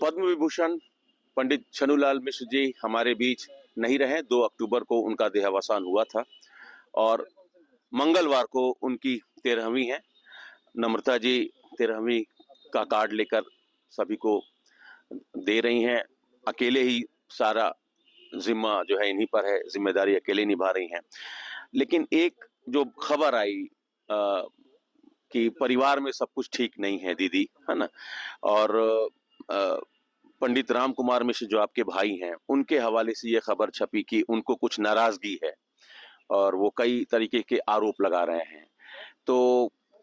पद्म विभूषण पंडित छन्नूलाल मिश्र जी हमारे बीच नहीं रहे। 2 अक्टूबर को उनका देहावसान हुआ था और मंगलवार को उनकी 13वीं है। नम्रता जी 13वीं का कार्ड लेकर सभी को दे रही हैं। अकेले ही सारा जिम्मा जो है इन्हीं पर है, जिम्मेदारी अकेले निभा रही हैं। लेकिन एक जो खबर आई कि परिवार में सब कुछ ठीक नहीं है दीदी, है ना। और पंडित राम कुमार मिश्र जो आपके भाई हैं, उनके हवाले से ये खबर छपी कि उनको कुछ नाराजगी है और वो कई तरीके के आरोप लगा रहे हैं। तो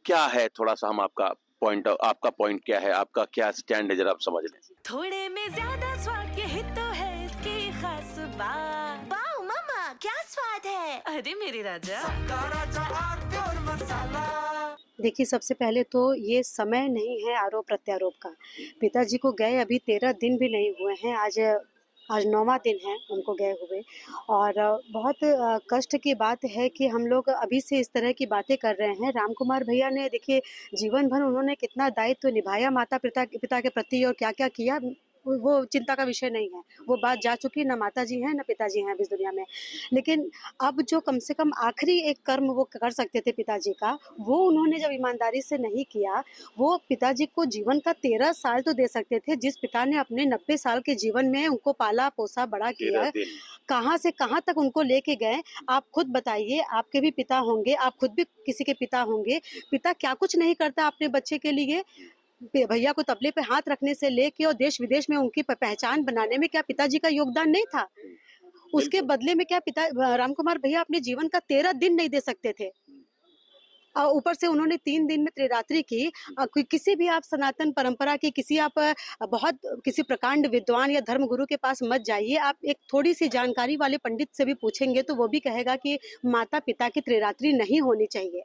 क्या है, थोड़ा सा हम आपका पॉइंट क्या है, आपका क्या स्टैंड है, जरा आप समझ लें। थोड़े में ज्यादा स्वाद यही तो है इसकी खास बात। वाओ मम्मा, क्या स्वाद है। अरे मेरे राजा, देखिए, सबसे पहले तो ये समय नहीं है आरोप प्रत्यारोप का। पिताजी को गए अभी 13 दिन भी नहीं हुए हैं। आज 9वां दिन है उनको गए हुए। और बहुत कष्ट की बात है कि हम लोग अभी से इस तरह की बातें कर रहे हैं। राम कुमार भैया ने देखिए जीवन भर उन्होंने कितना दायित्व निभाया माता पिता के प्रति और क्या-क्या किया, वो चिंता का विषय नहीं है। वो बात जा चुकी, ना माताजी हैं, ना पिताजी हैं अब इस दुनिया में। लेकिन अब जो कम से कम आखिरी एक कर्म वो कर सकते थे पिताजी का, वो उन्होंने जब ईमानदारी से नहीं किया, वो पिताजी को जीवन का 13 साल तो दे सकते थे। जिस पिता ने अपने 90 साल के जीवन में उनको पाला-पोसा, बड़ा किया, कहाँ से कहाँ तक उनको लेके गए। आप खुद बताइए, आपके भी पिता होंगे, आप खुद भी किसी के पिता होंगे। पिता क्या कुछ नहीं करता अपने बच्चे के लिए। भैया को तबले पे हाथ रखने से लेके और देश विदेश में उनकी पहचान बनाने में क्या पिताजी का योगदान नहीं था? उसके बदले में क्या राम कुमार भैया अपने जीवन का 13 दिन नहीं दे सकते थे? ऊपर से उन्होंने 3 दिन में त्रिरात्रि की। किसी भी आप सनातन परंपरा की बहुत किसी प्रकांड विद्वान या धर्मगुरु के पास मत जाइए। आप एक थोड़ी-सी जानकारी वाले पंडित से भी पूछेंगे तो वो भी कहेगा कि माता-पिता की त्रिरात्रि नहीं होनी चाहिए।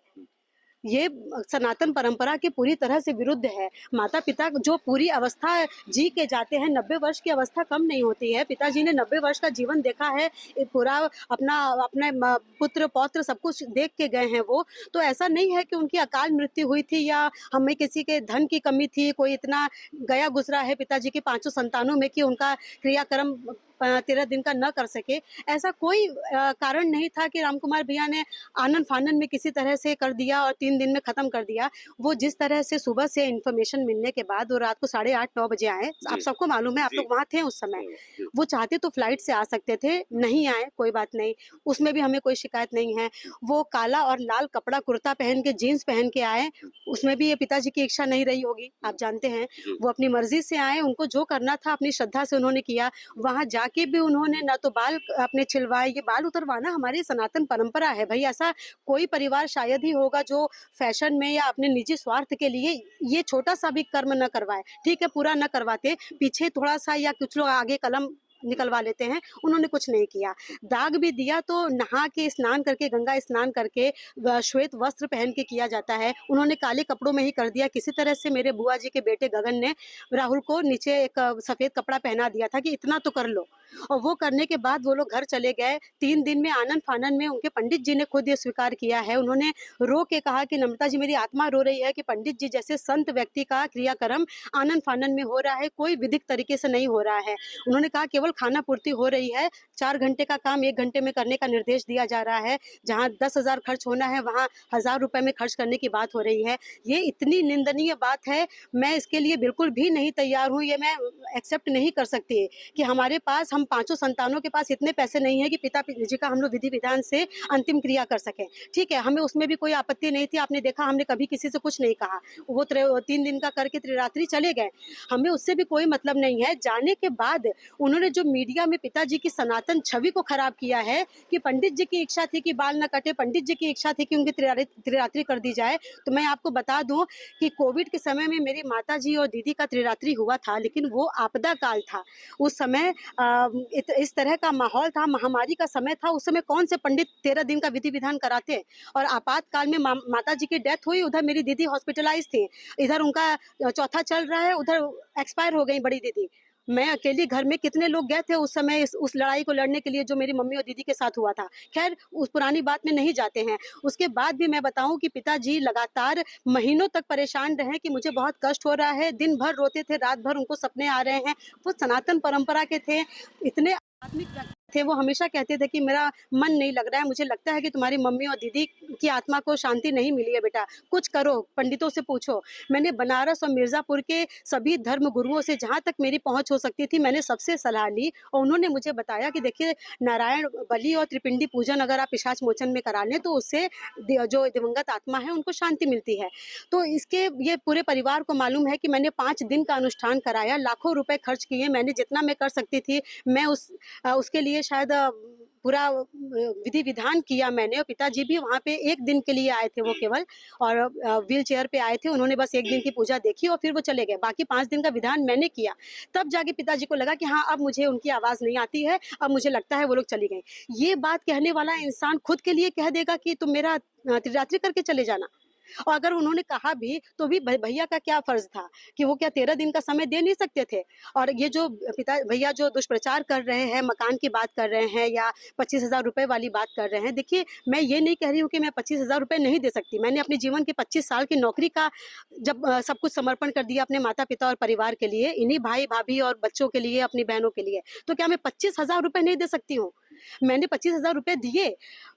ये सनातन परंपरा के पूरी तरह से विरुद्ध है। माता-पिता जो पूरी अवस्था जी के जाते हैं, 90 वर्ष की अवस्था कम नहीं होती है। पिताजी ने 90 वर्ष का जीवन देखा है, पूरा अपने पुत्र पौत्र सब कुछ देख के गए हैं वो। तो ऐसा नहीं है कि उनकी अकाल मृत्यु हुई थी या हमें किसी के धन की कमी थी, कोई इतना गया गुजरा है पिताजी के 5 संतानों में कि उनका क्रियाक्रम 13 दिन का न कर सके। ऐसा कोई कारण नहीं था कि रामकुमार भैया ने आनन-फानन में किसी तरह से कर दिया और 3 दिन में ख़त्म कर दिया। वो जिस तरह से सुबह से इन्फॉर्मेशन मिलने के बाद वो रात को 8:30-9 बजे आए। आप सबको मालूम है, आप लोग वहाँ थे उस समय। वो चाहते तो फ्लाइट से आ सकते थे, नहीं आए, कोई बात नहीं, उसमें भी हमें कोई शिकायत नहीं है। वो काला और लाल कपड़ा कुर्ता पहन के, जीन्स पहन के आए, उसमें भी ये पिताजी की इच्छा नहीं रही होगी, आप जानते हैं। वो अपनी मर्ज़ी से आए, उनको जो करना था अपनी श्रद्धा से उन्होंने किया। वहाँ जाके भी उन्होंने ना तो बाल अपने छिलवाए, ये बाल उतरवाना हमारी सनातन परंपरा है भई। ऐसा कोई परिवार शायद ही होगा जो फैशन में या अपने निजी स्वार्थ के लिए ये छोटा-सा भी कर्म न करवाए। ठीक है, पूरा न करवाते, पीछे थोड़ा-सा या कुछ लोग आगे कलम निकलवा लेते हैं, उन्होंने कुछ नहीं किया। दाग भी दिया तो नहा के स्नान करके, गंगा स्नान करके श्वेत वस्त्र पहन के किया जाता है। उन्होंने काले कपड़ों में ही कर दिया। किसी तरह से मेरे बुआ जी के बेटे गगन ने राहुल को नीचे एक सफ़ेद कपड़ा पहना दिया था कि इतना तो कर लो। और वो करने के बाद वो लोग घर चले गए। 3 दिन में आनन-फानन में उनके पंडित जी ने खुद ये स्वीकार किया है। उन्होंने रो के कहा कि नम्रता जी, मेरी आत्मा रो रही है कि पंडित जी जैसे संत व्यक्ति का क्रियाक्रम आनन-फानन में हो रहा है, कोई विधिक तरीके से नहीं हो रहा है। उन्होंने कहा केवल खाना पूर्ति हो रही है, 4 घंटे का काम 1 घंटे में करने का निर्देश दिया जा रहा है। जहाँ 10,000 खर्च होना है, वहाँ 1,000 रुपए में खर्च करने की बात हो रही है। ये इतनी निंदनीय बात है, मैं इसके लिए बिल्कुल भी नहीं तैयार हूँ। ये मैं एक्सेप्ट नहीं कर सकती कि हमारे पास, हम 5 संतानों के पास इतने पैसे नहीं है कि पिताजी का हम लोग विधि विधान से अंतिम क्रिया कर सकें। ठीक है, हमें उसमें भी कोई आपत्ति नहीं थी। आपने देखा, हमने कभी किसी से कुछ नहीं कहा। वो 3 दिन का करके त्रिरात्रि चले गए, हमें उससे भी कोई मतलब नहीं है। जाने के बाद उन्होंने जो मीडिया में पिताजी की सनातन छवि को खराब किया है कि पंडित जी की इच्छा थी कि बाल न कटे, पंडित जी की इच्छा थी कि उनकी त्रिरात्रि कर दी जाए। तो मैं आपको बता दूं कि कोविड के समय में मेरी माताजी और दीदी का त्रिरात्रि हुआ था, लेकिन वो आपदा काल था। उस समय इस तरह का माहौल था, महामारी का समय था। उस समय कौन से पंडित 13 दिन का विधि विधान कराते। और आपातकाल में माताजी की डेथ हुई, उधर मेरी दीदी हॉस्पिटलाइज थी, इधर उनका चौथा चल रहा है, उधर एक्सपायर हो गई बड़ी दीदी। मैं अकेली घर में, कितने लोग गए थे उस समय उस लड़ाई को लड़ने के लिए जो मेरी मम्मी और दीदी के साथ हुआ था। खैर उस पुरानी बात में नहीं जाते हैं। उसके बाद भी मैं बताऊँ कि पिताजी लगातार महीनों तक परेशान रहे कि मुझे बहुत कष्ट हो रहा है, दिन भर रोते थे, रात भर उनको सपने आ रहे हैं। वो सनातन परंपरा के थे, इतने आध्यात्मिक व्यक्ति थे, वो हमेशा कहते थे कि मेरा मन नहीं लग रहा है, मुझे लगता है कि तुम्हारी मम्मी और दीदी की आत्मा को शांति नहीं मिली है बेटा, कुछ करो, पंडितों से पूछो। मैंने बनारस और मिर्ज़ापुर के सभी धर्म गुरुओं से जहाँ तक मेरी पहुँच हो सकती थी, मैंने सबसे सलाह ली और उन्होंने मुझे बताया कि देखिए नारायण बलि और त्रिपिंडी पूजन अगर आप पिशाच मोचन में करा लें तो उससे जो दिवंगत आत्मा है उनको शांति मिलती है। तो इसके ये पूरे परिवार को मालूम है कि मैंने 5 दिन का अनुष्ठान कराया, लाखों रुपए खर्च किए, मैंने जितना मैं कर सकती थी मैं उसके लिए शायद पूरा विधि विधान किया मैंने और पिताजी भी वहाँ पे 1 दिन के लिए आए थे वो केवल और व्हील चेयर पे आए थे। उन्होंने बस 1 दिन की पूजा देखी और फिर वो चले गए। बाकी 5 दिन का विधान मैंने किया। तब जाके पिताजी को लगा कि हाँ, अब मुझे उनकी आवाज़ नहीं आती है, अब मुझे लगता है वो लोग चली गई। ये बात कहने वाला इंसान खुद के लिए कह देगा कि तुम मेरा त्रिरात्रि करके चले जाना। और अगर उन्होंने कहा भी तो भी भैया का क्या फर्ज था कि वो क्या 13 दिन का समय दे नहीं सकते थे। और ये जो भैया जो दुष्प्रचार कर रहे हैं, मकान की बात कर रहे हैं या 25,000 रुपए वाली बात कर रहे हैं, देखिए मैं ये नहीं कह रही हूँ कि मैं 25,000 रुपए नहीं दे सकती। मैंने अपने जीवन के 25 साल की नौकरी का जब सब कुछ समर्पण कर दिया अपने माता पिता और परिवार के लिए, इन्हीं भाई भाभी और बच्चों के लिए, अपनी बहनों के लिए, तो क्या मैं 25,000 रुपए नहीं दे सकती हूँ? मैंने 25,000 रुपए दिए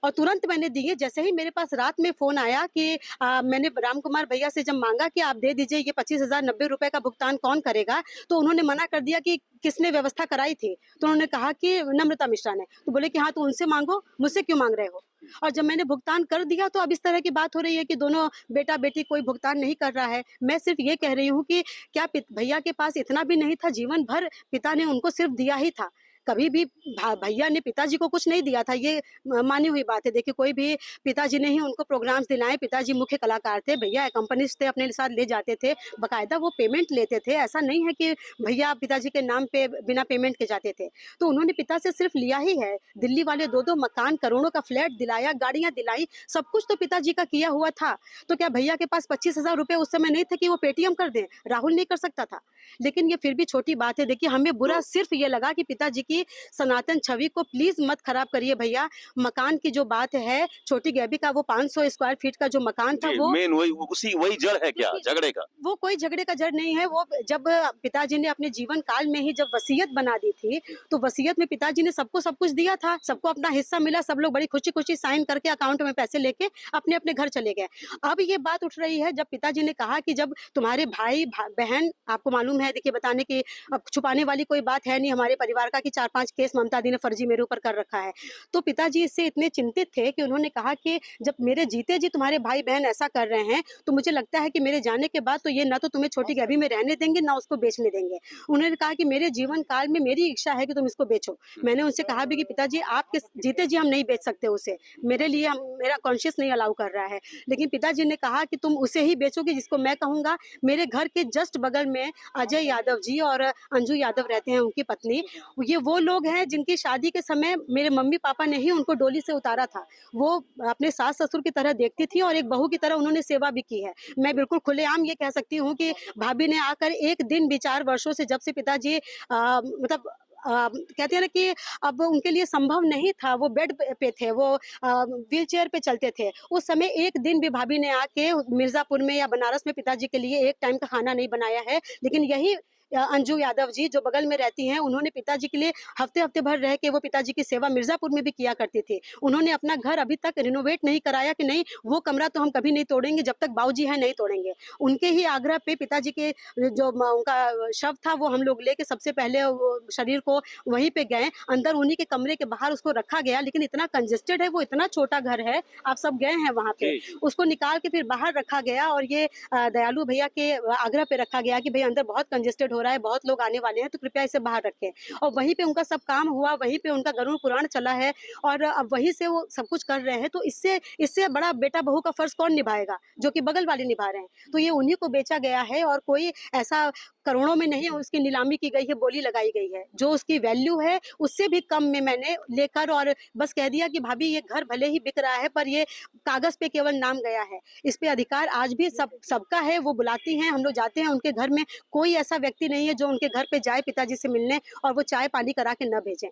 और तुरंत मैंने दिए। जैसे ही मेरे पास रात में फ़ोन आया कि मैंने राम कुमार भैया से जब माँगा कि आप दे दीजिए ये 25,000 90 रुपए का भुगतान कौन करेगा? तो उन्होंने मना कर दिया कि किसने व्यवस्था कराई थी? तो उन्होंने कहा कि नम्रता मिश्रा ने। तो बोले कि हाँ, तो उनसे माँगो, मुझसे क्यों माँग रहे हो? और जब मैंने भुगतान कर दिया तो अब इस तरह की बात हो रही है कि दोनों बेटा-बेटी कोई भुगतान नहीं कर रहा है। मैं सिर्फ़ ये कह रही हूँ कि क्या भैया के पास इतना भी नहीं था, जीवन भर पिता ने उनको सिर्फ़ दिया ही था। कभी भी भैया ने पिताजी को कुछ नहीं दिया था, ये मानी हुई बात है। देखिए कोई भी पिताजी ने ही उनको प्रोग्राम्स दिलाए, पिताजी मुख्य कलाकार थे, भैया अकम्पनिस्ट थे, अपने साथ ले जाते थे, बाकायदा वो पेमेंट लेते थे। ऐसा नहीं है कि भैया पिताजी के नाम पे बिना पेमेंट के जाते थे। तो उन्होंने पिता से सिर्फ लिया ही है। दिल्ली वाले 2-2 मकान, करोड़ों का फ्लैट दिलाया, गाड़ियाँ दिलाई, सब कुछ तो पिताजी का किया हुआ था। तो क्या भैया के पास 25,000 रुपए उस समय नहीं थे कि वो पेटीएम कर दें? राहुल नहीं कर सकता था। लेकिन ये फिर भी छोटी बात है। देखिए हमें बुरा सिर्फ ये लगा कि पिताजी की सनातन छवि को प्लीज मत खराब करिए भैया। मकान की जो बात है, छोटी गैबी का वो 500 स्क्वायर फीट का जो मकान था वो मेन वही जड़ है क्या झगड़े का? वो कोई झगड़े का जड़ नहीं है। वो जब पिताजी ने अपने जीवन काल में ही जब वसीयत बना दी थी, तो वसीयत में पिताजी ने सबको सब कुछ दिया था, सबको अपना हिस्सा मिला, सब लोग बड़ी खुशी-खुशी साइन करके अकाउंट में पैसे लेके अपने-अपने घर चले गए। अब ये बात उठ रही है जब पिताजी ने कहा कि जब तुम्हारे भाई बहन, आपको मालूम है देखिए बताने की अब छुपाने वाली कोई बात है नहीं हमारे परिवार का कि 4-5 केस ममता दी ने फर्जी मेरे ऊपर कर रखा है। तो पिताजी इससे इतने चिंतित थे कि उन्होंने कहा कि जब मेरे जीते जी तुम्हारे भाई-बहन ऐसा कर रहे हैं, तो मुझे लगता है कि मेरे जाने के बाद तो ये ना तो तुम्हें छोटी गैबी में रहने देंगे, ना उसको बेचने देंगे। उन्होंने कहा कि मेरे जीवन काल में मेरी इच्छा है कि तुम इसको बेचो। मैंने उनसे कहा भी कि पिताजी आपके जीते जी हम नहीं बेच सकते उसे। मेरे लिए मेरा कॉन्शियस नहीं अलाउ कर रहा है। लेकिन पिताजी ने कहा कि तुम उसे ही बेचोगे जिसको मैं कहूँगा। मेरे घर के जस्ट बगल में अजय यादव जी और अंजू यादव रहते हैं, उनकी पत्नी। ये वो लोग हैं जिनकी शादी के समय मेरे मम्मी-पापा ने ही उनको डोली से उतारा था। वो अपने सास-ससुर की तरह देखती थी और एक बहू की तरह उन्होंने सेवा भी की है। मैं बिल्कुल खुलेआम ये कह सकती हूँ कि भाभी ने आकर एक दिन भी 4 वर्षों से जब से पिताजी मतलब कहते हैं ना कि अब उनके लिए संभव नहीं था, वो बेड पे थे, वो व्हील चेयर पे चलते थे। उस समय एक दिन भी भाभी ने आके मिर्ज़ापुर में या बनारस में पिताजी के लिए एक टाइम का खाना नहीं बनाया है। लेकिन यही अंजू यादव जी जो बगल में रहती हैं, उन्होंने पिताजी के लिए हफ्ते-हफ्ते भर रह के वो पिताजी की सेवा मिर्ज़ापुर में भी किया करती थी। उन्होंने अपना घर अभी तक रिनोवेट नहीं कराया कि नहीं वो कमरा तो हम कभी नहीं तोड़ेंगे, जब तक बाबूजी हैं नहीं तोड़ेंगे। उनके ही आग्रह पे पिताजी के जो उनका शव था वो हम लोग लेके सबसे पहले वो शरीर को वहीं पे गए। अंदर उन्हीं के कमरे के बाहर उसको रखा गया, लेकिन इतना कंजेस्टेड है, वो इतना छोटा घर है, आप सब गए हैं वहाँ पे। उसको निकाल के फिर बाहर रखा गया और ये दयालु भैया के आग्रह पे रखा गया कि भई अंदर बहुत कंजेस्टेड हो रहा है, बहुत लोग आने वाले हैं, तो कृपया इसे बाहर रखें। और वहीं पे उनका सब काम हुआ, वहीं पे उनका गरुड़ पुराण चला है और अब वहीं से वो सब कुछ कर रहे हैं। तो इससे बड़ा बेटा-बहू का फ़र्ज़ कौन निभाएगा? जो कि बगल वाले निभा रहे हैं। तो ये उन्हीं को बेचा गया है और कोई ऐसा करोड़ों में नहीं उसकी नीलामी की गई है, बोली लगाई गई है। जो उसकी वैल्यू है, उससे भी कम में मैंने लेकर और बस कह दिया कि भाभी ये घर भले ही बिक रहा है, पर ये कागज़ पे केवल नाम गया है। इस पे अधिकार आज भी सबका है, वो बुलाती हैं, हम लोग जाते हैं उनके घर में, कोई ऐसा व्यक्ति व्यक्ति नहीं है जो उनके घर पे जाए पिताजी से मिलने और वो चाय पानी करा के न भेजें।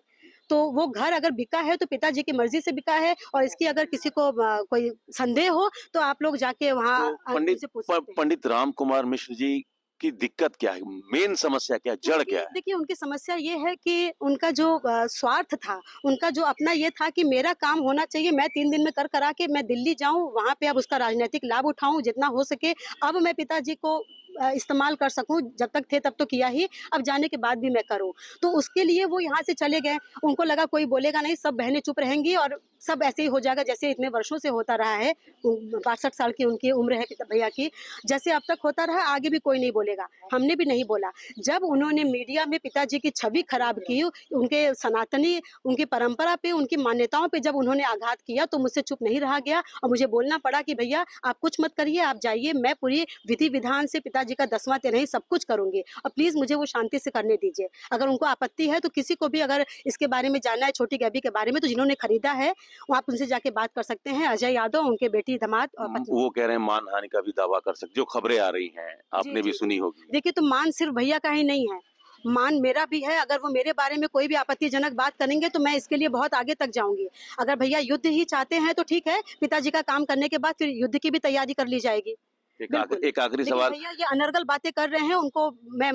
तो वो घर अगर बिका है तो पिताजी की मर्जी से बिका है, और इसकी अगर किसी को कोई संदेह हो तो आप लोग जाके वहाँ तो उनसे पूछ सकते हैं। पंडित राम कुमार मिश्र जी की दिक्कत क्या है, मेन समस्या क्या है, जड़ क्या है? देखिए उनकी समस्या ये है कि उनका जो स्वार्थ था, उनका जो अपना ये था कि मेरा काम होना चाहिए, मैं 3 दिन में कर करा के मैं दिल्ली जाऊँ, वहाँ पे अब उसका राजनीतिक लाभ उठाऊँ जितना हो सके। अब मैं पिताजी को इस्तेमाल कर सकूँ, जब तक थे तब तो किया ही, अब जाने के बाद भी मैं करूँ। तो उसके लिए वो यहाँ से चले गए, उनको लगा कोई बोलेगा नहीं, सब बहनें चुप रहेंगी और सब ऐसे ही हो जाएगा जैसे इतने वर्षों से होता रहा है। 62 साल की उनकी उम्र है भैया की, जैसे अब तक होता रहा आगे भी कोई नहीं बोलेगा, हमने भी नहीं बोला। जब उन्होंने मीडिया में पिताजी की छवि खराब की, उनके सनातनी, उनकी परंपरा पे, उनकी मान्यताओं पे जब उन्होंने आघात किया तो मुझसे चुप नहीं रहा गया और मुझे बोलना पड़ा कि भैया आप कुछ मत करिए, आप जाइए, मैं पूरी विधि विधान से पिताजी का 10वां 13 सब कुछ करूंगी और प्लीज मुझे वो शांति से करने दीजिए। अगर उनको आपत्ति है तो किसी को भी अगर इसके बारे में जानना है, छोटी गैबी के बारे में, तो जिन्होंने खरीदा है वो आप उनसे जाके बात कर सकते हैं। अजय यादव, उनके बेटी, दामाद और पत्नी। वो कह रहे हैं मानहानि का भी दावा कर सकते, जो खबरें आ रही हैं आपने भी जी। सुनी होगी। देखिए तो मान सिर्फ भैया का ही नहीं है, मान मेरा भी है। अगर वो मेरे बारे में कोई भी आपत्तिजनक बात करेंगे तो मैं इसके लिए बहुत आगे तक जाऊंगी। अगर भैया युद्ध ही चाहते हैं तो ठीक है, पिताजी का काम करने के बाद फिर युद्ध की भी तैयारी कर ली जाएगी। बिल्कुल। एक आखिरी लेकिन सवाल, भैया ये अनर्गल बातें कर रहे हैं, उनको मैं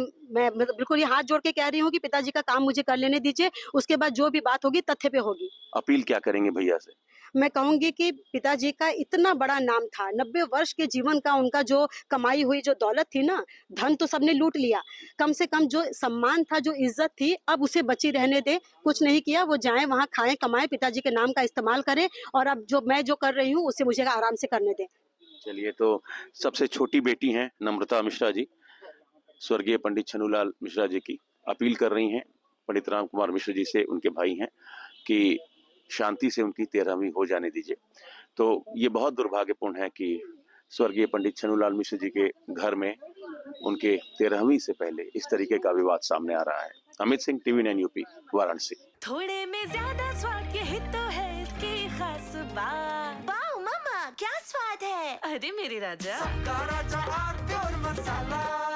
बिल्कुल ये हाथ जोड़ के कह रही हूँ कि पिताजी का काम मुझे कर लेने दीजिए, उसके बाद जो भी बात होगी तथ्य पे होगी। अपील क्या करेंगे भैया से? मैं कहूंगी कि पिताजी का इतना बड़ा नाम था, 90 वर्ष के जीवन का उनका जो कमाई हुई जो दौलत थी ना, धन तो सबने लूट लिया, कम से कम जो सम्मान था, जो इज्जत थी, अब उसे बची रहने दे। कुछ नहीं किया, वो जाएं वहाँ, खाएं कमाएं, पिताजी के नाम का इस्तेमाल करें, और अब जो मैं जो कर रही हूँ उसे मुझे आराम से करने दें। चलिए, तो सबसे छोटी बेटी हैं नम्रता मिश्रा जी, स्वर्गीय पंडित छन्नूलाल मिश्रा जी की अपील कर रही हैं पंडित राम कुमार मिश्र जी से, उनके भाई हैं, कि शांति से उनकी 13वीं हो जाने दीजिए। तो ये बहुत दुर्भाग्यपूर्ण है कि स्वर्गीय पंडित छन्नूलाल मिश्र जी के घर में उनके 13वीं से पहले इस तरीके का विवाद सामने आ रहा है। Amit Singh, TV9 UP, Varanasi. थोड़े में ज्यादा स्वाद यही तो है इसकी खास बात। वाओ मम्मा क्या स्वाद है, अरे मेरे राजा। राजा और मसाला